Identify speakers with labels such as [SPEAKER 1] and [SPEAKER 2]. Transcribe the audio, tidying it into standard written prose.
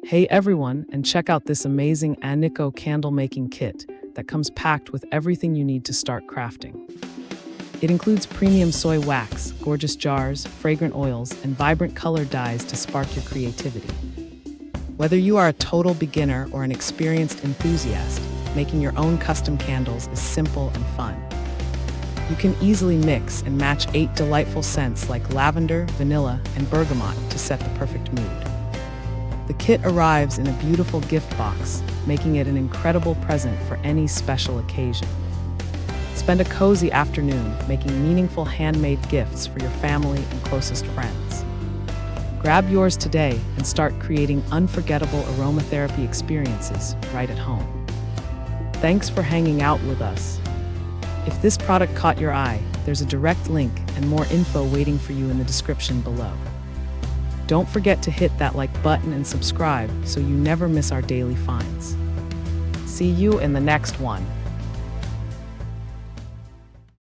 [SPEAKER 1] Hey everyone, and check out this amazing Anicco Candle Making Kit that comes packed with everything you need to start crafting. It includes premium soy wax, gorgeous jars, fragrant oils, and vibrant color dyes to spark your creativity. Whether you are a total beginner or an experienced enthusiast, making your own custom candles is simple and fun. You can easily mix and match 8 delightful scents like lavender, vanilla, and bergamot to set the perfect mood. The kit arrives in a beautiful gift box, making it an incredible present for any special occasion. Spend a cozy afternoon making meaningful handmade gifts for your family and closest friends. Grab yours today and start creating unforgettable aromatherapy experiences right at home. Thanks for hanging out with us. If this product caught your eye, there's a direct link and more info waiting for you in the description below. Don't forget to hit that like button and subscribe so you never miss our daily finds. See you in the next one.